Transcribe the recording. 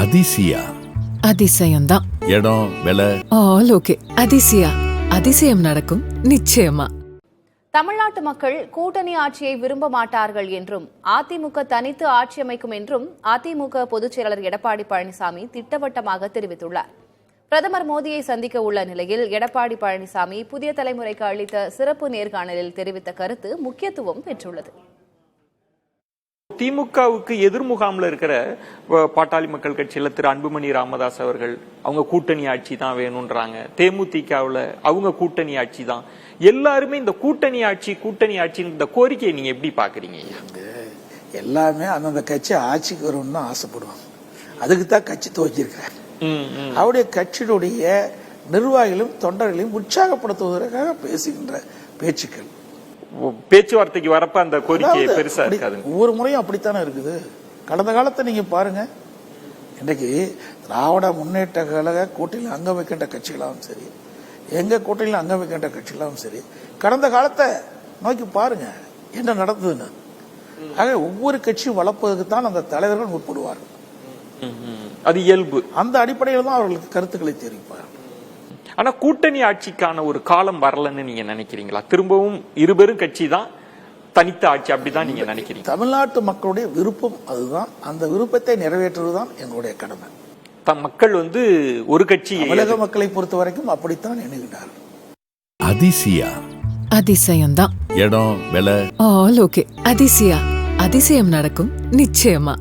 அதிசயா. அதிசயம்தான். இடம் விலை all okay. Athisaya, அதிசயம் நடக்கும் நிச்சயமா. தமிழ்நாட்டு மக்கள் கூட்டணி ஆட்சியை விரும்ப மாட்டார்கள் என்றும் அதிமுக தனித்து ஆட்சி அமைக்கும் என்றும் அதிமுக பொதுச் செயலாளர் எடப்பாடி பழனிசாமி திட்டவட்டமாக தெரிவித்துள்ளார். பிரதமர் மோடியை சந்திக்க உள்ள நிலையில் எடப்பாடி பழனிசாமி புதிய தலைமுறைக்கு அளித்த சிறப்பு நேர்காணலில் தெரிவித்த கருத்து முக்கியத்துவம் பெற்றுள்ளது. திமுகவுக்கு எதிர்முகாமில் இருக்கிற பாட்டாளி மக்கள் கட்சியில திரு அன்புமணி ராமதாஸ் அவர்கள் அவங்க கூட்டணி ஆட்சி தான் வேணும்ன்றாங்க. தேமுதிகவுல அவங்க கூட்டணி ஆட்சி தான். எல்லாருமே இந்த கூட்டணி ஆட்சி இந்த கோரிக்கையை நீங்க எப்படி பாக்குறீங்க? எல்லாமே அந்தந்த கட்சி ஆட்சிக்கு வரும்னு ஆசைப்படுவாங்க. அதுக்கு தான் கட்சி துவக்கியிருக்காங்க. அவருடைய கட்சியினுடைய நிர்வாகிகளும் தொண்டர்களையும் உற்சாகப்படுத்துவதற்காக பேசுகின்ற பேச்சுக்கள், பேச்சுவார்த்தைக்கு வரப்ப அந்த கோரிக்கை பெருசா இருக்காது. ஒவ்வொரு முறையும் அப்படித்தானே இருக்குது. கடந்த காலத்தை நீங்க பாருங்க. இன்றைக்கு திராவிட முன்னேற்ற கழக கூட்டணியில் அங்கம் வைக்கின்ற கட்சிகளாகவும் சரி, எங்க கூட்டணியில் அங்கம் வைக்கின்ற கட்சிகளாகவும் சரி, கடந்த காலத்தை நோக்கி பாருங்க என்ன நடந்ததுன்னு. ஆக ஒவ்வொரு கட்சியும் வளர்ப்பதற்கு தான் அந்த தலைவர்கள் முற்படுவார்கள். அது இயல்பு. அந்த அடிப்படையில் தான் அவர்களுக்கு கருத்துக்களை தெரிவிப்பார்கள். ஆனா கூட்டணி ஆட்சிக்கான ஒரு காலம் வரலன்னு நீங்க நினைக்கிறீங்களா? திரும்பவும் இருபெரும் கட்சி தான் தனித்த ஆட்சி, அப்படிதான் நீங்க நினைக்கிறீங்க? தமிழ்நாட்டு மக்களுடைய விருப்பம் அதுதான். அந்த விருப்பத்தை நிறைவேற்றுவதுதான் எங்களுடைய கடமை. மக்கள் ஒரு கட்சி, தமிழக மக்களை பொறுத்த வரைக்கும் அப்படித்தான் எண்ணுகிறார்கள். அதிசயா. அதிசயம்தான். இடம் விலை ஆல் ஓகே. அதிசயா, அதிசயம் நடக்கும் நிச்சயமா.